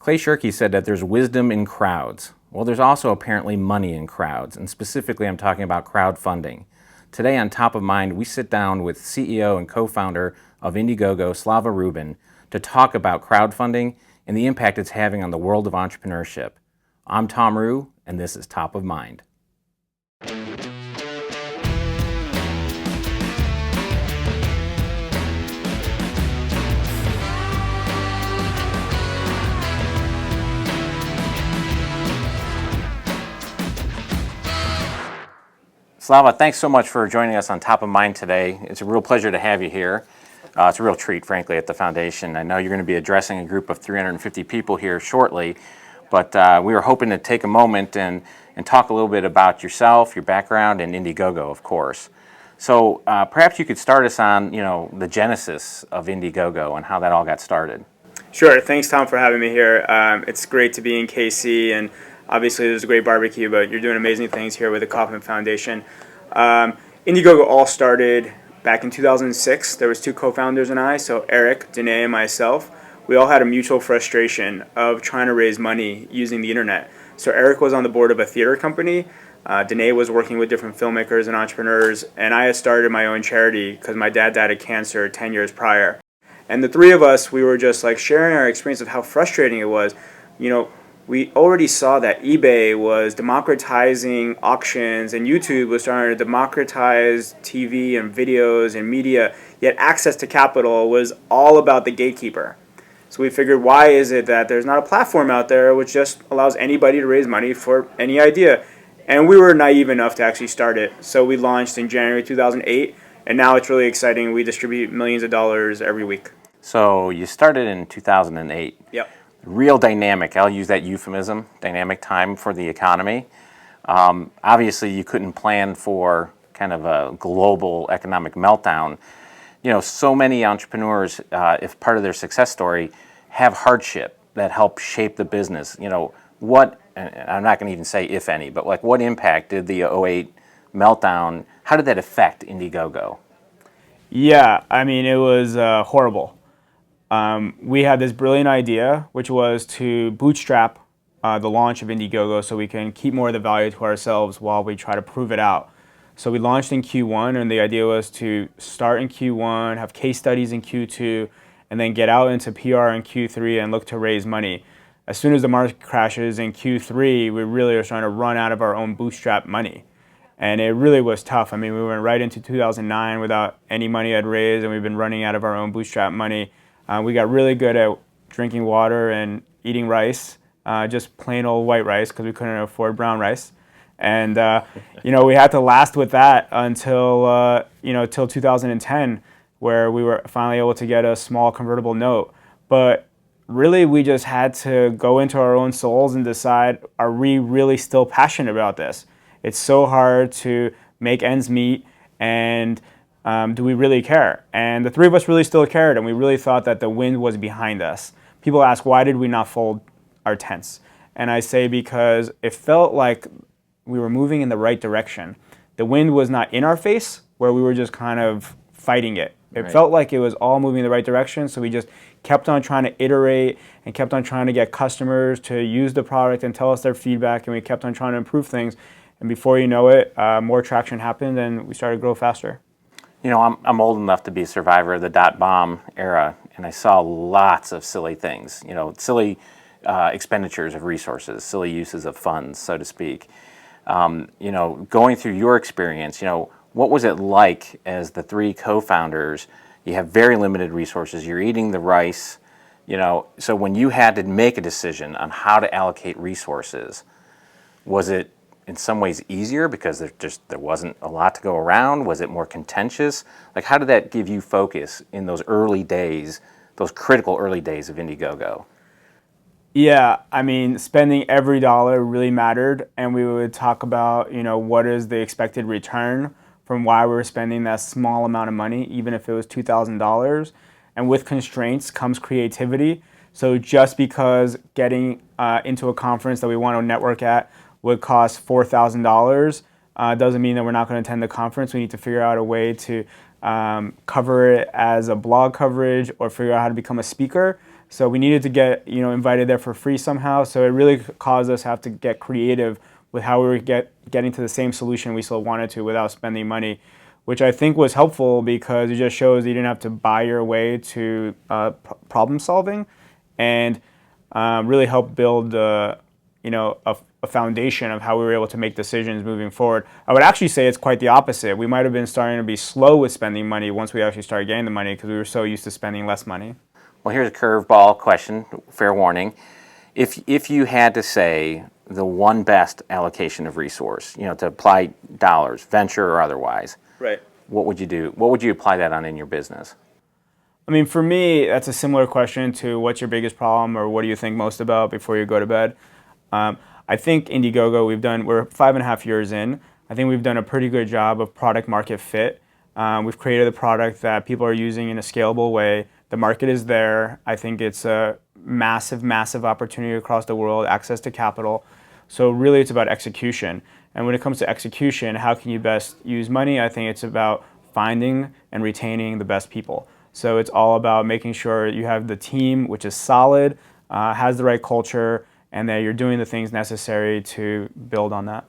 Clay Shirky said that there's wisdom in crowds. Well, there's also apparently money in crowds, and specifically I'm talking about crowdfunding. Today on Top of Mind, we sit down with CEO and co-founder of Indiegogo, Slava Rubin, to talk about crowdfunding and the impact it's having on the world of entrepreneurship. I'm Tom Rue, and this is Top of Mind. Slava, thanks so much for joining us on Top of Mind today. It's a real pleasure to have you here. It's a real treat, frankly, at the foundation. I know you're going to be addressing a group of 350 people here shortly, but we were hoping to take a moment and talk a little bit about yourself, your background, and Indiegogo, of course. So perhaps you could start us on, the genesis of Indiegogo and how that all got started. Sure. Thanks, Tom, for having me here. It's great to be in KC, and obviously there's a great barbecue, but you're doing amazing things here with the Kauffman Foundation. Indiegogo all started back in 2006. There was two co-founders and I, so Eric, Danae, and myself. We all had a mutual frustration of trying to raise money using the internet. So Eric was on the board of a theater company. Danae was working with different filmmakers and entrepreneurs, and I had started my own charity because my dad died of cancer 10 years prior. And the three of us, we were just like sharing our experience of how frustrating it was. We already saw that eBay was democratizing auctions and YouTube was starting to democratize TV and videos and media, yet access to capital was all about the gatekeeper. So we figured, why is it that there's not a platform out there which just allows anybody to raise money for any idea? And we were naive enough to actually start it. So we launched in January 2008, and now it's really exciting. We distribute millions of dollars every week. So you started in 2008. Yep. Real dynamic, I'll use that euphemism, dynamic time for the economy. Obviously, you couldn't plan for kind of a global economic meltdown. So many entrepreneurs, if part of their success story, have hardship that helps shape the business. What, and I'm not going to even say if any, but what impact did the '08 meltdown, how did that affect Indiegogo? Yeah, it was horrible. We had this brilliant idea, which was to bootstrap the launch of Indiegogo so we can keep more of the value to ourselves while we try to prove it out. So we launched in Q1, and the idea was to start in Q1, have case studies in Q2, and then get out into PR in Q3 and look to raise money. As soon as the market crashes in Q3, we really were trying to run out of our own bootstrap money. And it really was tough. We went right into 2009 without any money I'd raised, and we've been running out of our own bootstrap money. We got really good at drinking water and eating rice, just plain old white rice because we couldn't afford brown rice. And, we had to last with that until, till 2010, where we were finally able to get a small convertible note. But really, we just had to go into our own souls and decide, are we really still passionate about this? It's so hard to make ends meet, and do we really care? And the three of us really still cared, and we really thought that the wind was behind us. People ask, why did we not fold our tents? And I say because it felt like we were moving in the right direction. The wind was not in our face, where we were just kind of fighting it. It felt like it was all moving in the right direction, so we just kept on trying to iterate and kept on trying to get customers to use the product and tell us their feedback, and we kept on trying to improve things. And before you know it, more traction happened, and we started to grow faster. I'm old enough to be a survivor of the dot-bomb era, and I saw lots of silly things, silly expenditures of resources, silly uses of funds, so to speak. Going through your experience, what was it like as the three co-founders? You have very limited resources, you're eating the rice, so when you had to make a decision on how to allocate resources, was it in some ways easier because there wasn't a lot to go around? Was it more contentious? How did that give you focus in those early days, those critical early days of Indiegogo? Yeah, spending every dollar really mattered, and we would talk about, what is the expected return from why we were spending that small amount of money, even if it was $2,000. And with constraints comes creativity. So just because getting into a conference that we want to network at would cost $4,000 doesn't mean that we're not going to attend the conference. We need to figure out a way to cover it as a blog coverage or figure out how to become a speaker. So we needed to get invited there for free somehow. So it really caused us to have to get creative with how we were getting to the same solution we still wanted to without spending money, which I think was helpful because it just shows you didn't have to buy your way to problem solving, and really helped build a foundation of how we were able to make decisions moving forward. I would actually say it's quite the opposite. We might have been starting to be slow with spending money once we actually started getting the money because we were so used to spending less money. Well, here's a curveball question, fair warning. If you had to say the one best allocation of resource, to apply dollars, venture or otherwise, right, what would you do? What would you apply that on in your business? I mean, for me, that's a similar question to what's your biggest problem or what do you think most about before you go to bed. I think Indiegogo, we're 5.5 years in. I think we've done a pretty good job of product market fit. We've created a product that people are using in a scalable way. The market is there. I think it's a massive, massive opportunity across the world, access to capital. So really it's about execution. And when it comes to execution, how can you best use money? I think it's about finding and retaining the best people. So it's all about making sure you have the team, which is solid, has the right culture, and that you're doing the things necessary to build on that.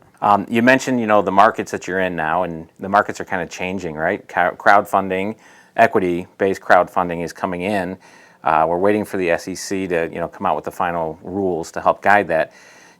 You mentioned, the markets that you're in now, and the markets are kind of changing, right? Crowdfunding, equity-based crowdfunding is coming in. We're waiting for the SEC to, come out with the final rules to help guide that.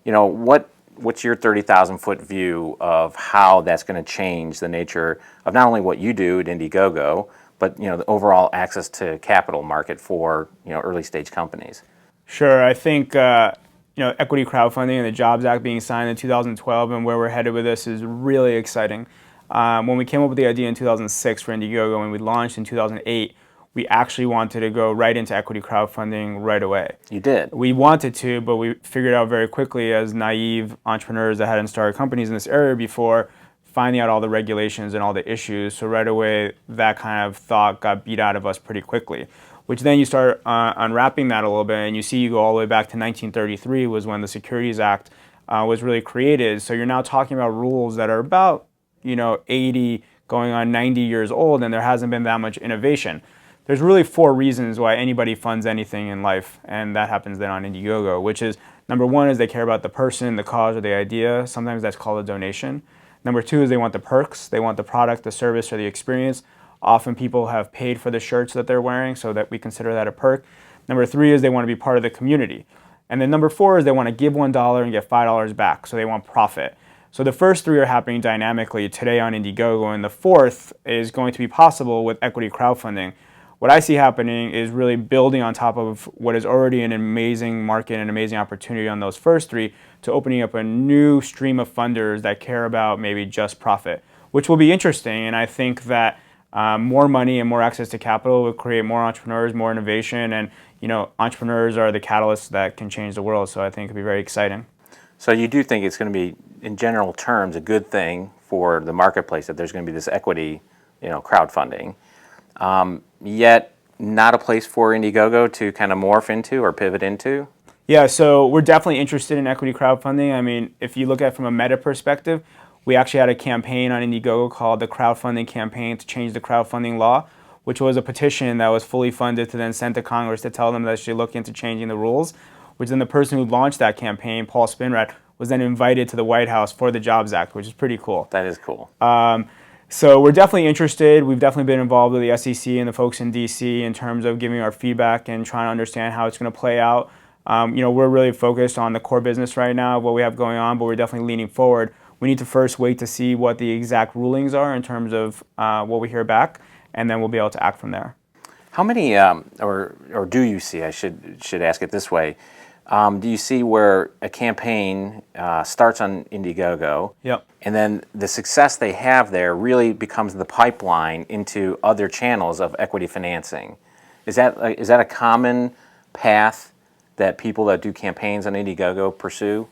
What's your 30,000-foot view of how that's going to change the nature of not only what you do at Indiegogo, but the overall access to capital market for early-stage companies? Sure, I think equity crowdfunding and the Jobs Act being signed in 2012 and where we're headed with this is really exciting. When we came up with the idea in 2006 for Indiegogo and we launched in 2008, we actually wanted to go right into equity crowdfunding right away. You did? We wanted to, but we figured out very quickly as naive entrepreneurs that hadn't started companies in this area before, finding out all the regulations and all the issues. So right away, that kind of thought got beat out of us pretty quickly. Which then you start unwrapping that a little bit, and you go all the way back to 1933 was when the Securities Act was really created. So you're now talking about rules that are about 80 going on 90 years old, and there hasn't been that much innovation. There's really 4 reasons why anybody funds anything in life, and that happens then on Indiegogo, which is, number 1 is they care about the person, the cause, or the idea. Sometimes that's called a donation. Number 2 is they want the perks. They want the product, the service, or the experience. Often people have paid for the shirts that they're wearing, so that we consider that a perk. Number 3 is they want to be part of the community. And then number 4 is they want to give $1 and get $5 back, so they want profit. So the first 3 are happening dynamically today on Indiegogo, and the 4th is going to be possible with equity crowdfunding. What I see happening is really building on top of what is already an amazing market and an amazing opportunity on those first 3 to opening up a new stream of funders that care about maybe just profit, which will be interesting. And I think that more money and more access to capital will create more entrepreneurs, more innovation, and entrepreneurs are the catalysts that can change the world. So I think it'll be very exciting. So you do think it's going to be, in general terms, a good thing for the marketplace that there's going to be this equity, crowdfunding, yet not a place for Indiegogo to kind of morph into or pivot into? Yeah, so we're definitely interested in equity crowdfunding. I mean, if you look at it from a meta perspective, we actually had a campaign on Indiegogo called the Crowdfunding Campaign to Change the Crowdfunding Law, which was a petition that was fully funded to then send to Congress to tell them that they should look into changing the rules, which then the person who launched that campaign, Paul Spinrad, was then invited to the White House for the Jobs Act, which is pretty cool. That is cool. So we're definitely interested. We've definitely been involved with the SEC and the folks in DC in terms of giving our feedback and trying to understand how it's going to play out. We're really focused on the core business right now, what we have going on, but we're definitely leaning forward. We need to first wait to see what the exact rulings are in terms of what we hear back, and then we'll be able to act from there. How many, or do you see, I should ask it this way, do you see where a campaign starts on Indiegogo, Yep. and then the success they have there really becomes the pipeline into other channels of equity financing? Is that a common path that people that do campaigns on Indiegogo pursue?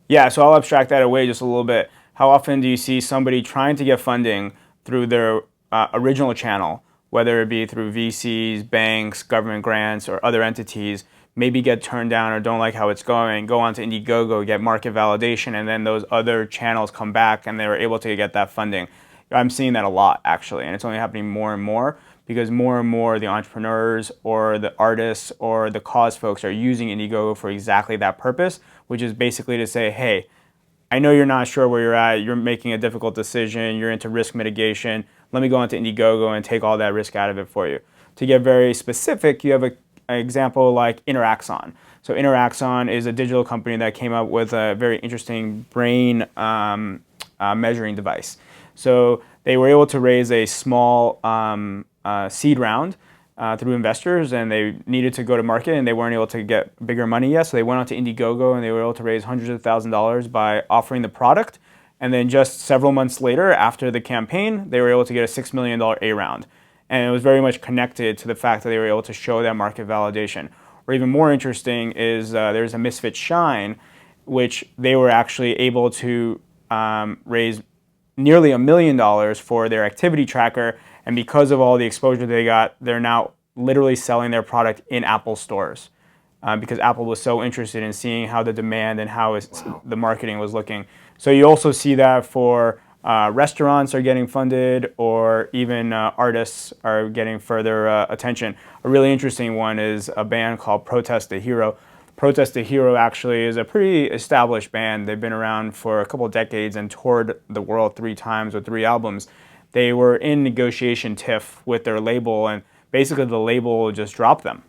Yeah, so I'll abstract that away just a little bit. How often do you see somebody trying to get funding through their original channel, whether it be through VCs, banks, government grants, or other entities, maybe get turned down or don't like how it's going, go on to Indiegogo, get market validation, and then those other channels come back and they're able to get that funding? I'm seeing that a lot, actually, and it's only happening more and more because more and more the entrepreneurs or the artists or the cause folks are using Indiegogo for exactly that purpose, which is basically to say, hey, I know you're not sure where you're at, you're making a difficult decision, you're into risk mitigation, let me go into Indiegogo and take all that risk out of it for you. To get very specific, you have an example like Interaxon. So Interaxon is a digital company that came up with a very interesting brain measuring device. So they were able to raise a small seed round through investors, and they needed to go to market, and they weren't able to get bigger money yet. So they went on to Indiegogo, and they were able to raise hundreds of thousands of dollars by offering the product. And then just several months later, after the campaign, they were able to get a $6 million A round. And it was very much connected to the fact that they were able to show that market validation. Or even more interesting is there's a Misfit Shine, which they were actually able to raise nearly $1 million for their activity tracker. And because of all the exposure they got, they're now literally selling their product in Apple stores because Apple was so interested in seeing how the demand and how the marketing was looking. So you also see that for restaurants are getting funded, or even artists are getting further attention. A really interesting one is a band called Protest the Hero. Protest the Hero actually is a pretty established band. They've been around for a couple of decades and toured the world 3 times with 3 albums. They were in negotiation tiff with their label, and basically the label just dropped them.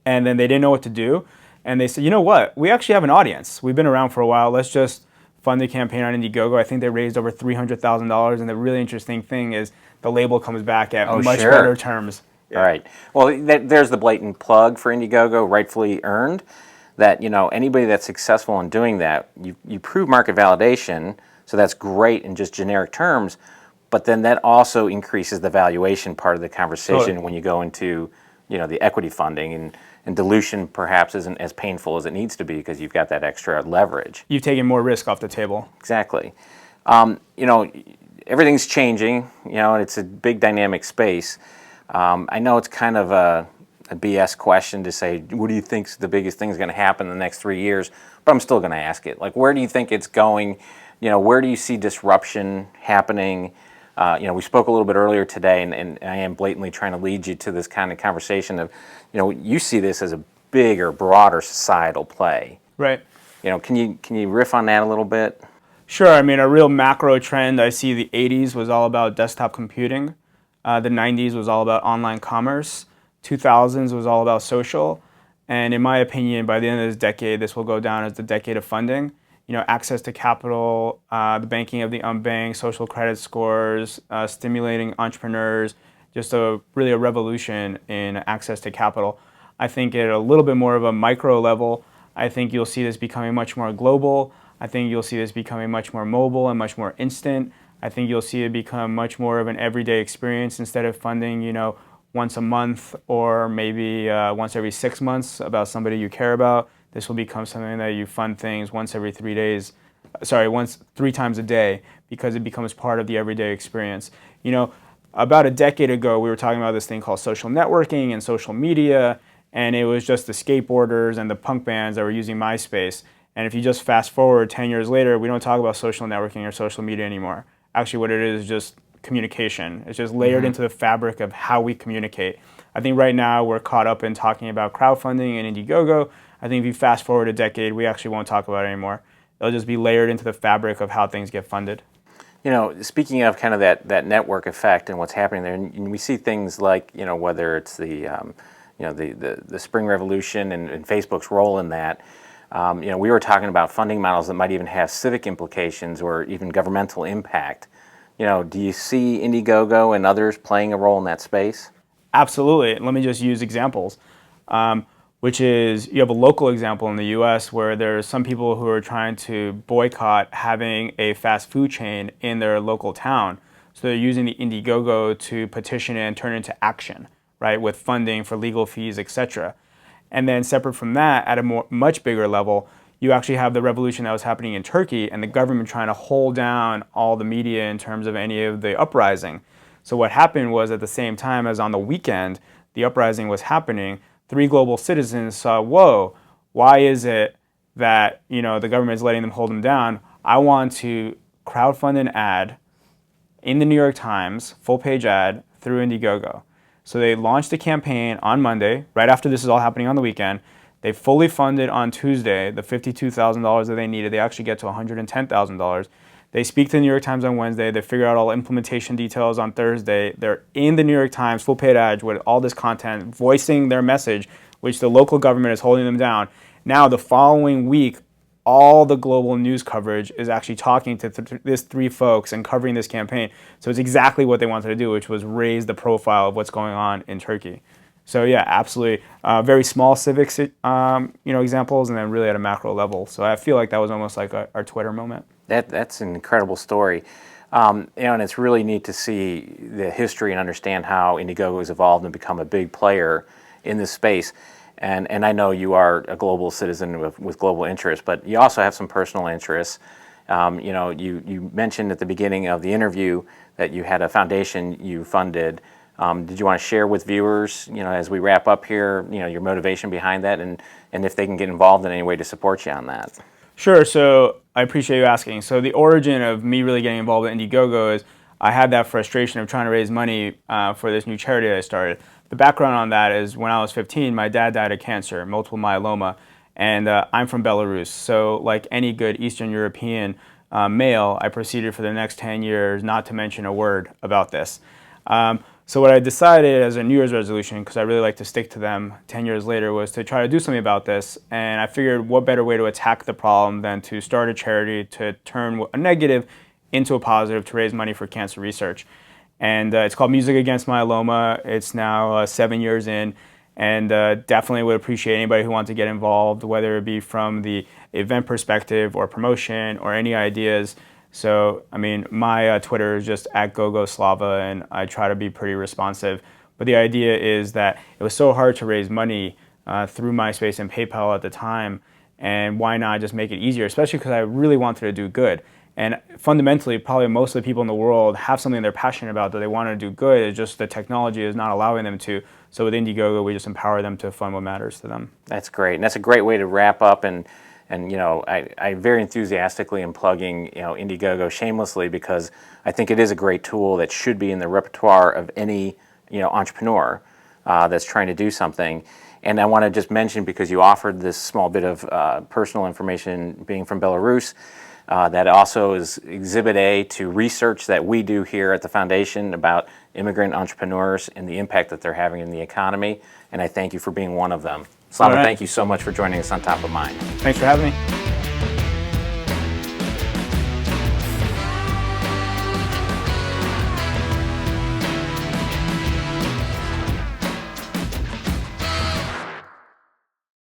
And then they didn't know what to do. And they said, you know what? We actually have an audience. We've been around for a while. Let's just fund the campaign on Indiegogo. I think they raised over $300,000. And the really interesting thing is the label comes back at much better terms. Yeah. All right. Well, there's the blatant plug for Indiegogo, rightfully earned. That, you know, anybody that's successful in doing that, you prove market validation, so that's great in just generic terms, but then that also increases the valuation part of the conversation totally. When you go into, you know, the equity funding, and dilution perhaps isn't as painful as it needs to be because you've got that extra leverage. You've taken more risk off the table. Exactly. You know, everything's changing, you know, and it's a big dynamic space. I know it's kind of a BS question to say, what do you think's the biggest thing is going to happen in the next 3 years? But I'm still going to ask it. Like, where do you think it's going? You know, where do you see disruption happening? You know, we spoke a little bit earlier today, and I am blatantly trying to lead you to this kind of conversation of, you know, you see this as a bigger, broader societal play. Right. You know, can you riff on that a little bit? Sure. I mean, a real macro trend I see, the 80s was all about desktop computing. The 90s was all about online commerce. 2000s was all about social, and in my opinion, by the end of this decade, this will go down as the decade of funding. You know, access to capital, the banking of the unbanked, social credit scores, stimulating entrepreneurs, just really a revolution in access to capital. I think at a little bit more of a micro level, I think you'll see this becoming much more global. I think you'll see this becoming much more mobile and much more instant. I think you'll see it become much more of an everyday experience instead of funding, you know, once a month or maybe once every 6 months about somebody you care about. This will become something that you fund things once every 3 days, once 3 times a day, because it becomes part of the everyday experience. You know, about a decade ago, we were talking about this thing called social networking and social media, and it was just the skateboarders and the punk bands that were using MySpace. And if you just fast forward 10 years later, we don't talk about social networking or social media anymore. Actually, what it is just communication. It's just layered into the fabric of how we communicate. I think right now we're caught up in talking about crowdfunding and Indiegogo. I think if you fast forward a decade, we actually won't talk about it anymore. It'll just be layered into the fabric of how things get funded. You know, speaking of kind of that network effect and what's happening there, and we see things like, you know, whether it's the Spring Revolution and Facebook's role in that. You know, we were talking about funding models that might even have civic implications or even governmental impact. You know, do you see Indiegogo and others playing a role in that space? Absolutely. Let me just use examples, which is you have a local example in the U.S. where there's some people who are trying to boycott having a fast food chain in their local town. So they're using the Indiegogo to petition it and turn it into action, right, with funding for legal fees, etc. And then separate from that, at a much bigger level, you actually have the revolution that was happening in Turkey and the government trying to hold down all the media in terms of any of the uprising. So what happened was at the same time as on the weekend, the uprising was happening, 3 global citizens saw, whoa, why is it that, you know, the government is letting them hold them down? I want to crowdfund an ad in the New York Times, full page ad, through Indiegogo. So they launched a campaign on Monday, right after this is all happening on the weekend. They fully funded on Tuesday the $52,000 that they needed. They actually get to $110,000. They speak to the New York Times on Wednesday. They figure out all implementation details on Thursday. They're in the New York Times, full paid ads with all this content, voicing their message, which the local government is holding them down. Now, the following week, all the global news coverage is actually talking to these three folks and covering this campaign. So it's exactly what they wanted to do, which was raise the profile of what's going on in Turkey. So yeah, absolutely. Very small civics, examples, and then really at a macro level. So I feel like that was almost like our Twitter moment. That's an incredible story. And it's really neat to see the history and understand how Indiegogo has evolved and become a big player in this space. And I know you are a global citizen with global interests, but you also have some personal interests. You mentioned at the beginning of the interview that you had a foundation you funded. Did you want to share with viewers, as we wrap up here, your motivation behind that, and if they can get involved in any way to support you on that? Sure. So I appreciate you asking. So the origin of me really getting involved with Indiegogo is I had that frustration of trying to raise money for this new charity that I started. The background on that is when I was 15, my dad died of cancer, multiple myeloma, and I'm from Belarus. So like any good Eastern European male, I proceeded for the next 10 years not to mention a word about this. So what I decided as a New Year's resolution, because I really like to stick to them 10 years later, was to try to do something about this. And I figured what better way to attack the problem than to start a charity to turn a negative into a positive to raise money for cancer research. And it's called Music Against Myeloma. It's now 7 years in, and definitely would appreciate anybody who wants to get involved, whether it be from the event perspective or promotion or any ideas. So, my Twitter is just @GoGoSlava, and I try to be pretty responsive. But the idea is that it was so hard to raise money through MySpace and PayPal at the time, and why not just make it easier, especially because I really wanted to do good. And fundamentally, probably most of the people in the world have something they're passionate about that they want to do good. It's just the technology is not allowing them to. So with Indiegogo, we just empower them to fund what matters to them. That's great. And that's a great way to wrap up. And I very enthusiastically am plugging, Indiegogo shamelessly, because I think it is a great tool that should be in the repertoire of any, entrepreneur that's trying to do something. And I want to just mention, because you offered this small bit of personal information being from Belarus, that also is Exhibit A to research that we do here at the Foundation about immigrant entrepreneurs and the impact that they're having in the economy. And I thank you for being one of them. Slava, All right. Thank you so much for joining us on Top of Mind. Thanks for having me.